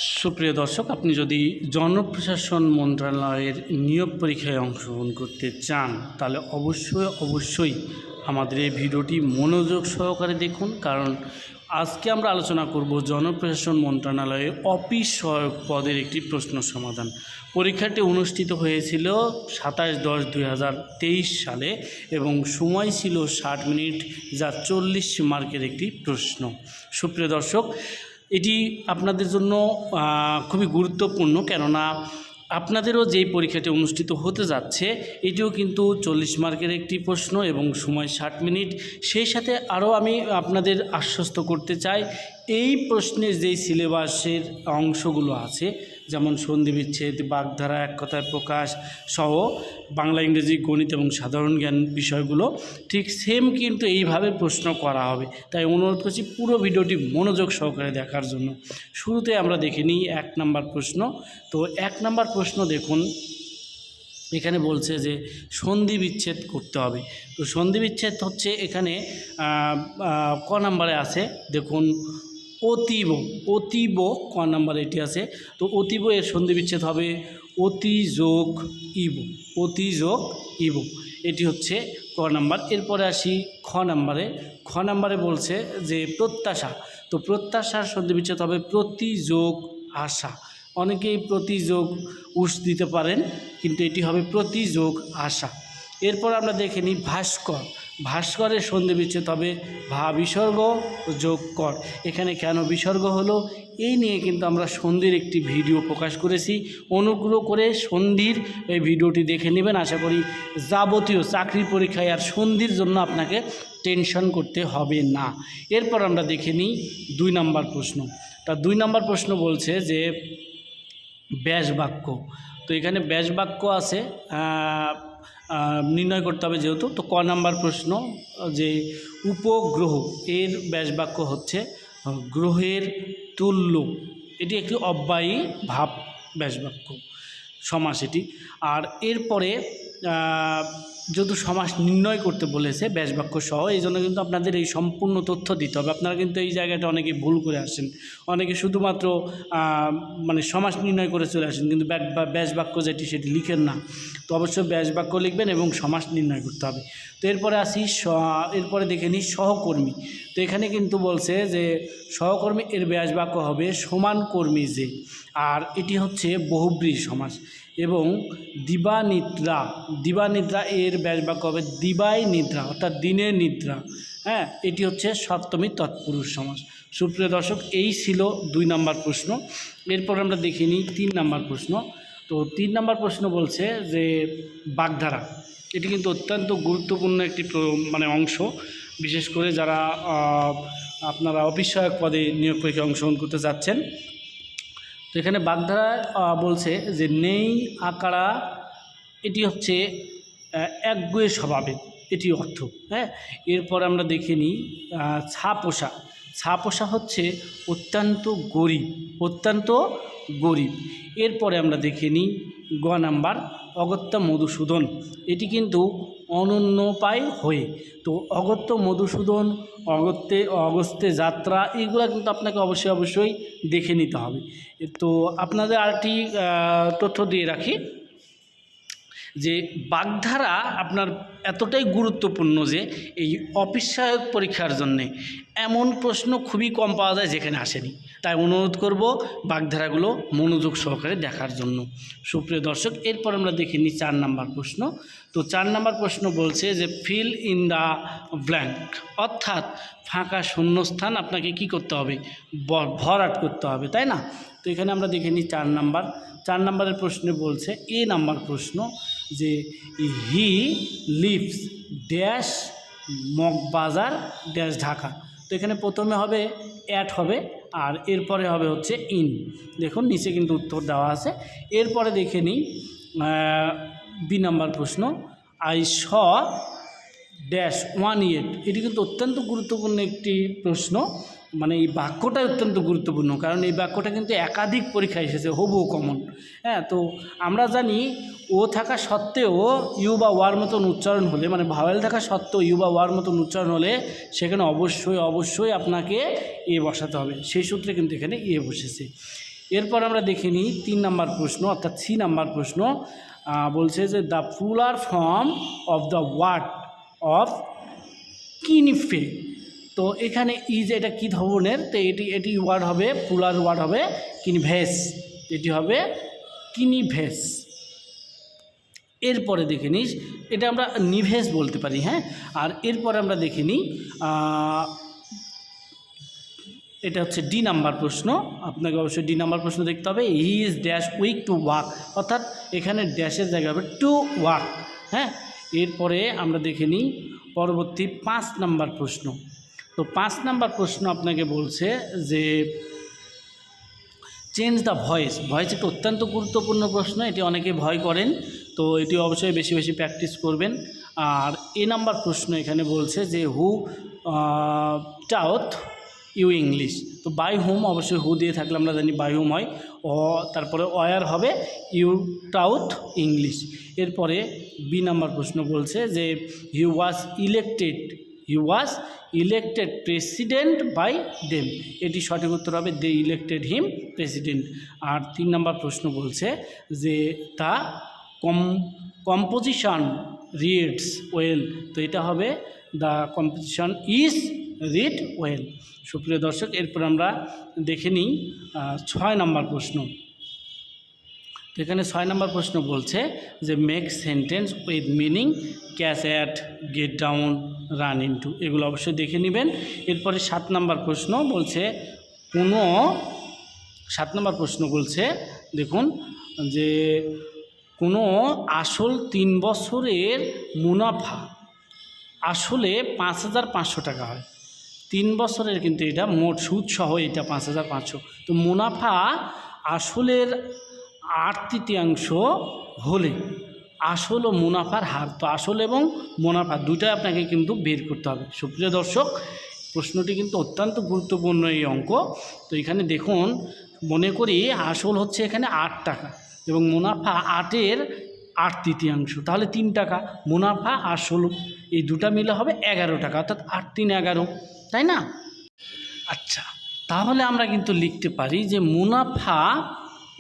সুপ্রিয় দর্শক, আপনি যদি জনপ্রশাসন মন্ত্রণালয়ের নিয়োগ পরীক্ষায় অংশগ্রহণ করতে চান তাহলে অবশ্যই আমাদের এই ভিডিওটি মনোযোগ সহকারে দেখুন। কারণ আজকে আমরা আলোচনা করব জনপ্রশাসন মন্ত্রণালয়ে অফিস সহায়ক পদের একটি প্রশ্ন সমাধান। পরীক্ষাটি অনুষ্ঠিত হয়েছিল 27/10/2023 সালে এবং সময় ছিল 60 মিনিট, যা 40 মার্কের একটি প্রশ্ন। সুপ্রিয় দর্শক, এটি আপনাদের জন্য খুবই গুরুত্বপূর্ণ, কেননা আপনাদেরও যেই পরীক্ষাটি অনুষ্ঠিত হতে যাচ্ছে এটিও কিন্তু 40 মার্কের একটি প্রশ্ন এবং সময় 60 মিনিট। সেই সাথে আরও আমি আপনাদের আশ্বস্ত করতে চাই, এই প্রশ্নের যেই সিলেবাসের অংশগুলো আছে, যেমন সন্ধি বিচ্ছেদ, বাগধারা, এক কথায় প্রকাশ সহ বাংলা, ইংরেজি, গণিত এবং সাধারণ জ্ঞান বিষয়গুলো ঠিক সেম কিন্তু এইভাবে প্রশ্ন করা হবে। তাই অনুরোধ করছি পুরো ভিডিওটি মনোযোগ সহকারে দেখার জন্য। শুরুতে আমরা দেখে নিই 1 নম্বর প্রশ্ন। তো 1 নম্বর প্রশ্ন দেখুন, এখানে বলছে যে সন্ধি বিচ্ছেদ করতে হবে। তো সন্ধি বিচ্ছেদ হচ্ছে এখানে ক নাম্বারে আছে, দেখুন অতীব ক নাম্বারে এটি আছে। তো অতীব এর সন্ধি বিচ্ছেদ হবে অতি যোগ ইব, এটি হচ্ছে ক নাম্বার। এরপরে আসি খ নাম্বারে বলছে যে প্রত্যাশা। তো প্রত্যাশার সন্ধি বিচ্ছেদ হবে প্রতি যোগ আশা। অনেকেই প্রতি যোগ উস দিতে পারেন, কিন্তু এটি হবে প্রতি যোগ আশা। এরপর আমরা দেখে নিই ভাস্করের সন্ধি বিচ্ছেদ হবে ভা বিসর্গ যোগ কর। এখানে কেন বিসর্গ হলো এই নিয়ে কিন্তু আমরা সন্ধির একটি ভিডিও প্রকাশ করেছি, অনুগ্রহ করে সন্ধির এই ভিডিওটি দেখে নেবেন। আশা করি যাবতীয় চাকরি পরীক্ষায় আর সন্ধির জন্য আপনাকে টেনশন করতে হবে না। এরপর আমরা দেখে নিই 2 নম্বর প্রশ্ন। তা 2 নম্বর প্রশ্ন বলছে যে ব্যাস বাক্য। তো এখানে ব্যাস বাক্য আছে, নির্ণয় করতে হবে যেহেতু। তো ক নাম্বার প্রশ্ন যে উপগ্রহ এর ব্যাস বাক্য হচ্ছে গ্রহের তুল্য। এটি একটি অব্যয়ী ভাব ব্যাস বাক্য সমাস এটি। আর এরপরে যেহেতু সমাস নির্ণয় করতে বলেছে ব্যাস বাক্য সহ, এই জন্য কিন্তু আপনাদের এই সম্পূর্ণ তথ্য দিতে হবে। আপনারা কিন্তু এই জায়গাটা অনেকে ভুল করে আসেন, অনেকে শুধুমাত্র মানে সমাস নির্ণয় করে চলে আসেন, কিন্তু ব্যাস বাক্য যেটি সেটি লিখেন না। তো অবশ্যই ব্যাস বাক্য লিখবেন এবং সমাস নির্ণয় করতে হবে। তো এরপরে আসি এরপরে দেখে নিই সহকর্মী। তো এখানে কিন্তু বলছে যে সহকর্মী এর ব্যাস বাক্য হবে সমান কর্মী যে, আর এটি হচ্ছে বহুব্রী সমাস। এবং দিবানিদ্রা এর ব্যাস বাক্য হবে দিবাই নিদ্রা, অর্থাৎ দিনের নিদ্রা। হ্যাঁ, এটি হচ্ছে সপ্তমী তৎপুরুষ সমাস। সুপ্রিয় দর্শক, এই ছিল 2 নম্বর প্রশ্ন। এরপর আমরা দেখে নিই 3 নম্বর প্রশ্ন। তো 3 নম্বর প্রশ্ন বলছে যে বাগধারা। এটি কিন্তু অত্যন্ত গুরুত্বপূর্ণ একটি অংশ, বিশেষ করে যারা আপনারা অফিস সহায়ক পদে নিয়োগ পরীক্ষায় অংশগ্রহণ করতে যাচ্ছেন। তো এখানে বাগধারা বলছে যে নেই আকারা, এটি হচ্ছে একগুয়ে স্বভাবের, এটি অর্থ। হ্যাঁ, এরপর আমরা দেখে নিই ছাপোষা হচ্ছে অত্যন্ত গরিব। এরপরে আমরা দেখে নিই গ নাম্বার অগত্যা মধুসূদন। এটি কিন্তু অনন্যপায় হয়ে। তো অগত্য মধুসূদন, অগস্ত্যে যাত্রা, এইগুলো কিন্তু আপনাকে অবশ্যই দেখে নিতে হবে। তো আপনাদের আরেকটি তথ্য দিয়ে রাখি যে বাগধারা আপনার এতটাই গুরুত্বপূর্ণ যে এই অফিস সহায়ক পরীক্ষার জন্যে এমন প্রশ্ন খুবই কম পাওয়া যায় যেখানে আসেনি। তাই অনুরোধ করব বাগধারাগুলো মনোযোগ সহকারে দেখার জন্য। সুপ্রিয় দর্শক, এরপর আমরা দেখে নিই 4 নম্বর প্রশ্ন। তো 4 নম্বর প্রশ্ন বলছে যে ফিল ইন দ্য ব্ল্যাঙ্ক, অর্থাৎ ফাঁকা শূন্যস্থান আপনাকে কি করতে হবে, ভরাট করতে হবে, তাই না? তো এখানে আমরা দেখে নিই 4 নম্বরের প্রশ্নে বলছে এ নাম্বার প্রশ্ন যে he lives dash Moghbazar dash Dhaka. তো এখানে প্রথমে হবে অ্যাট হবে, আর এরপরে হবে হচ্ছে ইন। দেখুন নিচে কিন্তু উত্তর দেওয়া আছে। এরপরে দেখে নিই বি নাম্বার প্রশ্ন আই শ ড্যাশ 1 ইয়েট। এটি কিন্তু অত্যন্ত গুরুত্বপূর্ণ একটি প্রশ্ন, এই বাক্যটাই অত্যন্ত গুরুত্বপূর্ণ, কারণ এই বাক্যটা কিন্তু একাধিক পরীক্ষায় এসেছে, হুবহু কমন। হ্যাঁ, তো আমরা জানি ও থাকা সত্ত্বেও ইউ বা ওয়ার মতন উচ্চারণ হলে, ভাওয়েল থাকা সত্ত্বেও ইউ বা ওয়ার মতন উচ্চারণ হলে সেখানে অবশ্যই আপনাকে এ বসাতে হবে। সেই সূত্রে কিন্তু এখানে এ বসেছে। এরপর আমরা দেখে নিই 3 নাম্বার প্রশ্ন অর্থাৎ 3 নাম্বার প্রশ্ন বলছে যে the plural form of the word of knife. তো এখানে ইজ এটা কী ধরনের, তো এটি ওয়ার্ড হবে, প্লুরাল ওয়ার্ড হবে কিনিভেস, এটি হবে কিনিভেস। এরপরে দেখে নিস, এটা আমরা নিভেস বলতে পারি, হ্যাঁ। আর এরপরে আমরা দেখে নিই এটা হচ্ছে ডি নাম্বার প্রশ্ন, আপনাকে অবশ্যই ডি নাম্বার প্রশ্ন দেখতে হবে। He is dash weak to walk, অর্থাৎ এখানে ড্যাশের জায়গা হবে টু ওয়াক, হ্যাঁ। এরপরে আমরা দেখে নিই পরবর্তী 5 নাম্বার প্রশ্ন। তো 5 নাম্বার প্রশ্ন আপনাকে বলছে যে চেঞ্জ দ্য ভয়েস। ভয়েস একটা অত্যন্ত গুরুত্বপূর্ণ প্রশ্ন, এটি অনেকে ভয় করেন, তো এটি অবশ্যই বেশি বেশি প্র্যাকটিস করবেন। আর এ নাম্বার প্রশ্ন এখানে বলছে যে হু টাউট ইউ ইংলিশ। তো বাই হোম, অবশ্যই হু দিয়ে থাকলে আমরা জানি বাই হোম হয়, তারপরে ওয়ার হবে ইউ টাউট ইংলিশ। এরপরে বি নাম্বার প্রশ্ন বলছে যে he was elected president by them. এটি সঠিক উত্তর হবে দে ইলেক্টেড হিম প্রেসিডেন্ট। আর 3 নাম্বার প্রশ্ন বলছে যে দ্য কম্পোজিশন রিডস ওয়েল। তো এটা হবে the composition is read well. সুপ্রিয় দর্শক, এরপর আমরা দেখে নিই 6 নাম্বার প্রশ্ন। তো এখানে 6 নাম্বার প্রশ্ন বলছে যে make sentence with meaning, catch at, get down, run into. এগুলো অবশ্যই দেখে নেবেন। এরপরে 7 নাম্বার প্রশ্ন বলছে 7 নাম্বার প্রশ্ন বলছে দেখুন যে কোনো আসল 3 বছরের মুনাফা আসলে 5,500 টাকা হয়। 3 বছরের কিন্তু এটা মোট সুদ সহ এটা 5,500। তো মুনাফা আসলের 8/3 হলে আসল ও মুনাফার হার, তো আসল এবং মুনাফা দুটাই আপনাকে কিন্তু বের করতে হবে। সুপ্রিয় দর্শক, প্রশ্নটি কিন্তু অত্যন্ত গুরুত্বপূর্ণ এই অঙ্ক। তো এখানে দেখুন, মনে করি আসল হচ্ছে এখানে 8 টাকা এবং মুনাফা 8-এর 8/3, তাহলে 3 টাকা। মুনাফা আসল এই দুটা মিলে হবে 11 টাকা, অর্থাৎ 8-3 11, তাই না? আচ্ছা, তাহলে আমরা কিন্তু লিখতে পারি যে মুনাফা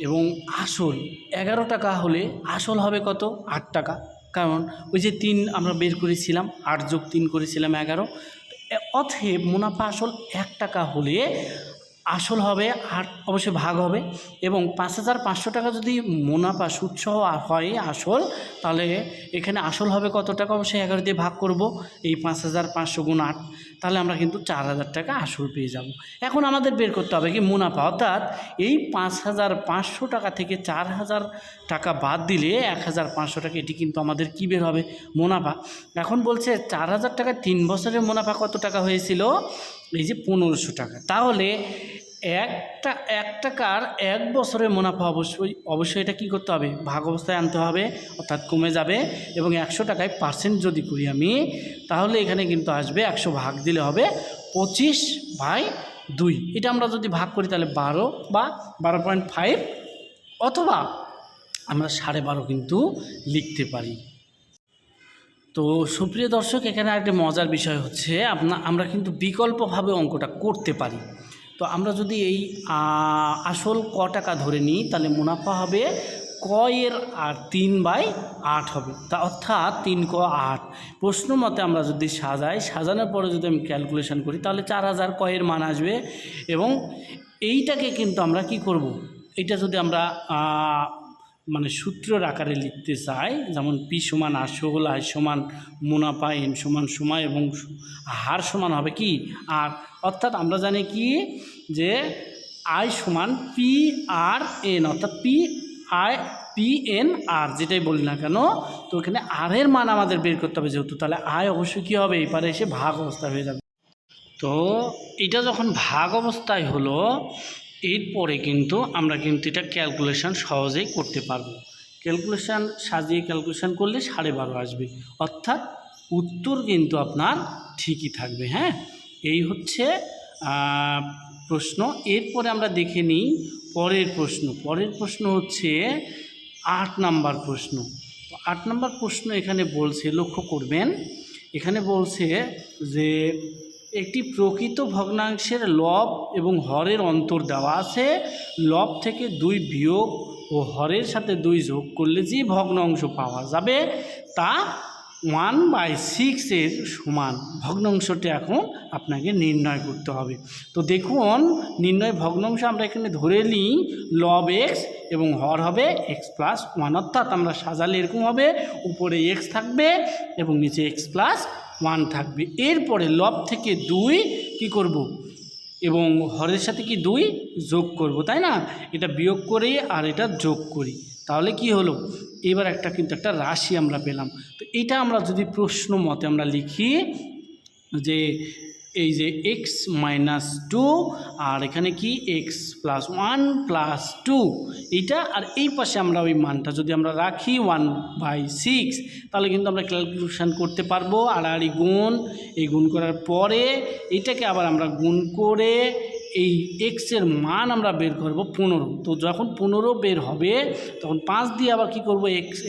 এবং আসল 11 টাকা হলে আসল হবে কত? 8 টাকা। কারণ ওই যে 3 আমরা বের করেছিলাম, 8 + 3 করেছিলাম 11। অতএব মুনাফা আসল 1 টাকা হলে আসল হবে 8, অবশ্যই ভাগ হবে। এবং 5,500 টাকা যদি মুনাফা সুদসহ হয় আসল, তাহলে এখানে আসল হবে কত টাকা? অবশ্যই 11 দিয়ে ভাগ করব এই 5,500 × 8, তাহলে আমরা কিন্তু 4,000 টাকা আসল পেয়ে যাব। এখন আমাদের বের করতে হবে কি মুনাফা, অর্থাৎ এই 5,500 টাকা থেকে 4,000 টাকা বাদ দিলে 1,500 টাকা, এটি কিন্তু আমাদের কী বের হবে? মুনাফা। এখন বলছে 4,000 টাকা 3 বছরের মুনাফা কত টাকা হয়েছিল? এই যে 1,500 টাকা। তাহলে 1 টাকার 1 বছরের মুনাফা অবশ্যই এটা কী করতে হবে? ভাগ অবস্থায় আনতে হবে, অর্থাৎ কমে যাবে। এবং 100 টাকায় পার্সেন্ট যদি করি আমি, তাহলে এখানে কিন্তু আসবে 100 ভাগ দিলে হবে 25/2। এটা আমরা যদি ভাগ করি তাহলে 12 বা 12.5, অথবা আমরা 12.5 কিন্তু লিখতে পারি। তো সুপ্রিয় দর্শক, এখানে আরেকটি মজার বিষয় হচ্ছে আমরা কিন্তু বিকল্পভাবে অঙ্কটা করতে পারি। তো আমরা যদি এই আসল ক টাকা ধরে নিই, তাহলে মুনাফা হবে ক-এর 3/8 হবে, তা অর্থাৎ 3 ক 8। প্রশ্ন মতে আমরা যদি সাজানোর পরে যদি আমি ক্যালকুলেশন করি, তাহলে 4,000 ক-এর মান আসবে। এবং এইটাকে কিন্তু আমরা কি করব, এটা যদি আমরা মানে সূত্রের আকারে লিখতে চাই, যেমন পি সমান আসল, আই সমান মুনাফা, এন সমান সময় এবং হার সমান হবে কি আর। অর্থাৎ আমরা জানি কি যে আই সমান PR/N, অর্থাৎ PN/R, যেটাই বলি না কেন। তো এখানে আরের মান আমাদের বের করতে হবে যেহেতু, তাহলে আয় অবশ্যই কী হবে? এপারে এসে ভাগ অবস্থায় হয়ে যাবে। তো এটা যখন ভাগ অবস্থায় হলো, এরপরে কিন্তু আমরা কিন্তু এটা ক্যালকুলেশন সহজেই করতে পারবো। ক্যালকুলেশন সাজিয়ে ক্যালকুলেশন করলে 12.5 আসবে, অর্থাৎ উত্তর কিন্তু আপনার ঠিকই থাকবে। হ্যাঁ, এই হচ্ছে প্রশ্ন। এরপরে আমরা দেখে নিই পরের প্রশ্ন হচ্ছে 8 নাম্বার প্রশ্ন। 8 নাম্বার প্রশ্ন এখানে বলছে, লক্ষ্য করবেন, এখানে বলছে যে একটি প্রকৃত ভগ্নাংশের লব এবং হরের অন্তর দেওয়া আছে। লব থেকে 2 বিয়োগ ও হরের সাথে 2 যোগ করলে যে ভগ্নাংশ পাওয়া যাবে তা 1/6 এর সমান। ভগ্নাংশটি এখন আপনাকে নির্ণয় করতে হবে। তো দেখুন, নির্ণয় ভগ্নাংশ আমরা এখানে ধরে নিই লব এক্স এবং হর হবে x+1, অর্থাৎ আমরা সাজালে এরকম হবে, উপরে x থাকবে এবং নিচে x+1 থাকবে। এরপরে লব থেকে 2 কি করব এবং হরের সাথে কি 2 যোগ করব, তাই না? এটা বিয়োগ করি আর এটা যোগ করি, তাহলে কি হলো, এবার কিন্তু একটা রাশি আমরা পেলাম। তো এটা আমরা যদি প্রশ্ন মতে আমরা লিখি যে এই যে x-2 আর এখানে কি x+1 + 2, এইটা আর এই পাশে আমরা ওই মানটা যদি আমরা রাখি 1/6, তাহলে কিন্তু আমরা ক্যালকুলেশন করতে পারবো। আর এই গুণ করার পরে এটাকে আবার আমরা গুণ করে এই এক্সের মান আমরা বের করব 15। তো যখন 15 বের হবে তখন 5 দিয়ে আবার কি করব,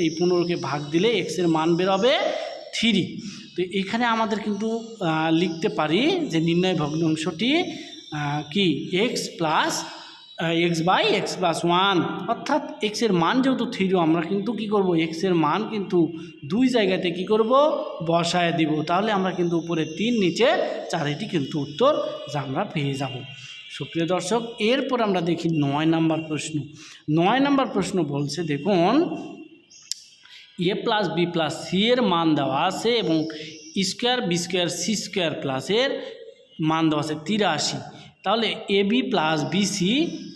এই 15কে ভাগ দিলে এক্সের মান বের হবে 3। তো এখানে আমাদের কিন্তু লিখতে পারি যে নির্ণয় ভগ্নাংশটি কি x/x+1, অর্থাৎ এক্সের মান যেহেতু 3, আমরা কিন্তু কি করব, এক্সের মান কিন্তু 2 জায়গাতে কি করব, বসায় দিব। তাহলে আমরা কিন্তু উপরে 3 নিচে 4, এটি কিন্তু উত্তর যা আমরা পেয়ে যাব। সুপ্রিয় দর্শক, এরপর আমরা দেখি 9 নম্বর প্রশ্ন। 9 নম্বর প্রশ্ন বলছে, দেখুন a+b+c এর মান দেওয়া আছে এবং স্কোয়ার b² c² প্লাসের মান দেওয়া আছে 83। তাহলে ab + bc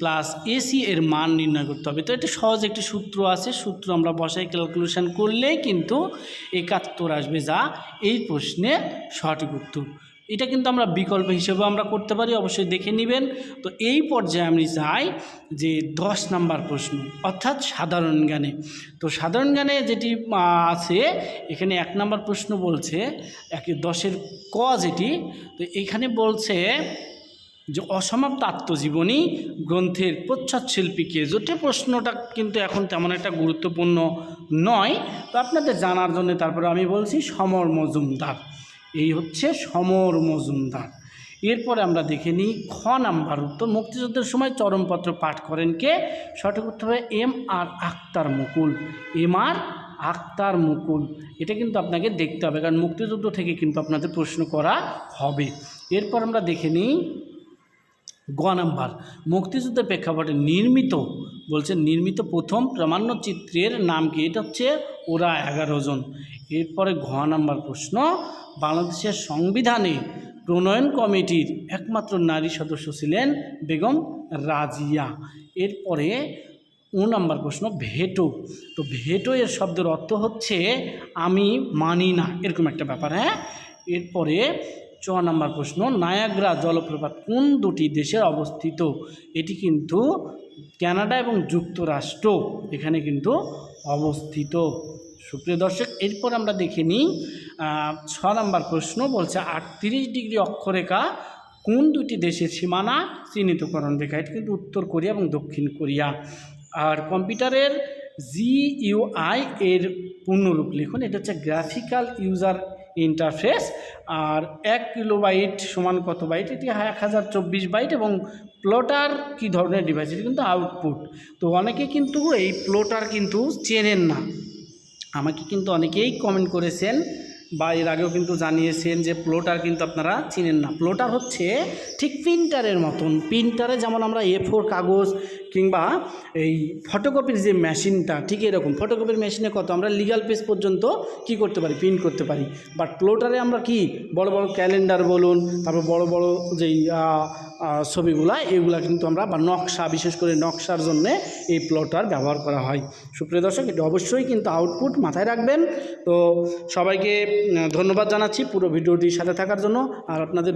+ ac এর মান নির্ণয় করতে হবে। তো এটা সহজ একটি সূত্র আছে, সূত্র আমরা বসাই ক্যালকুলেশন করলেই কিন্তু 71 আসবে, যা এই প্রশ্নের সঠিক উত্তর। এটা কিন্তু আমরা বিকল্প হিসেবে আমরা করতে পারি, অবশ্যই দেখে নেবেন। তো এই পর্যায়ে আমি চাই যে 10 নম্বর প্রশ্ন, অর্থাৎ সাধারণ জ্ঞানে। তো সাধারণ জ্ঞানে যেটি আছে এখানে 1 নম্বর প্রশ্ন বলছে 10-এর ক যেটি, তো এখানে বলছে যে অসমাপ্ত আত্মজীবনী গ্রন্থের প্রচ্ছদ শিল্পী কে। যেটা প্রশ্নটা কিন্তু এখন তেমন একটা গুরুত্বপূর্ণ নয়, তো আপনাদের জানার জন্য তারপরে আমি বলছি সমর মজুমদার। এই হচ্ছে সমর মজুমদার। এরপরে আমরা দেখে নিই খ নাম্বার উত্তর। মুক্তিযুদ্ধের সময় চরমপত্র পাঠ করেন কে? সঠিক উত্তর হবে M.R. আখতার মুকুল। M.R. আখতার মুকুল। এটা কিন্তু আপনাকে দেখতে হবে, কারণ মুক্তিযুদ্ধ থেকে কিন্তু আপনাদের প্রশ্ন করা হবে। এরপর আমরা দেখে নিই গ নাম্বার, মুক্তিযুদ্ধের প্রেক্ষাপটে নির্মিত প্রথম প্রামাণ্যচিত্রের নাম কি? এটা হচ্ছে ওরা 11 জন। এরপরে ঘ নাম্বার প্রশ্ন, বাংলাদেশের সংবিধানে প্রণয়ন কমিটির একমাত্র নারী সদস্য ছিলেন বেগম রাজিয়া। এরপরে ও নাম্বার প্রশ্ন, ভেটো। তো ভেটো এর শব্দের অর্থ হচ্ছে আমি মানি না, এরকম একটা ব্যাপার। হ্যাঁ, এরপরে চ নাম্বার প্রশ্ন, নায়াগ্রা জলপ্রপাত কোন দুটি দেশের অবস্থিত? এটি কিন্তু কানাডা এবং যুক্তরাষ্ট্র এখানে কিন্তু অবস্থিত। সুপ্রিয় দর্শক, এরপর আমরা দেখে নিই 6 নম্বর প্রশ্ন বলছে 38 ডিগ্রি অক্ষরেখা কোন দুটি দেশের সীমানা চিহ্নিতকরণ রেখা? এটা কিন্তু উত্তর কোরিয়া এবং দক্ষিণ কোরিয়া। আর কম্পিউটারের GUI এর পূর্ণরূপ লিখুন। এটা হচ্ছে গ্রাফিক্যাল ইউজার ইন্টারফেস। আর 1 কিলোবাইট সমান কত বাইট? এটি 1024 বাইট। এবং প্লটার কী ধরনের ডিভাইস? এটি কিন্তু আউটপুট। তো অনেকে কিন্তু এই প্লটার কিন্তু চেনেন না, আমাকে কিন্তু অনেকেই কমেন্ট করেছেন বা এর আগেও কিন্তু জানিয়েছেন যে প্লটার কিন্তু আপনারা চিনেন না। প্লটার হচ্ছে ঠিক প্রিন্টারের মতন। প্রিন্টারে যেমন আমরা A4 কাগজ কিংবা এই ফটোকপির যে মেশিনটা, ঠিক এরকম ফটোকপির মেশিনে কত আমরা লিগ্যাল পেজ পর্যন্ত কি করতে পারি, প্রিন্ট করতে পারি। বাট প্লটারে আমরা কি বড় বড় ক্যালেন্ডার বলুন, তারপর বড় বড় যেই ছবিগুলা, এগুলা কিন্তু আমরা বা নকশা, বিশেষ করে নকশার জন্যে এই প্লটার ব্যবহার করা হয়। সুপ্রিয় দর্শক, এটা অবশ্যই কিন্তু আউটপুট মাথায় রাখবেন। তো সবাইকে ধন্যবাদ জানাচ্ছি পুরো ভিডিওটির সাথে থাকার জন্য। আর আপনাদের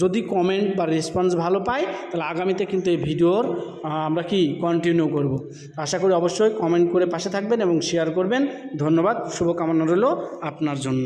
যদি কমেন্ট বা রেসপন্স ভালো পাই, তাহলে আগামীতে কিন্তু এই ভিডিওর আমরা কি কন্টিনিউ করব। আশা করি অবশ্যই কমেন্ট করে পাশে থাকবেন এবং শেয়ার করবেন। ধন্যবাদ, শুভকামনা রইল আপনার জন্য।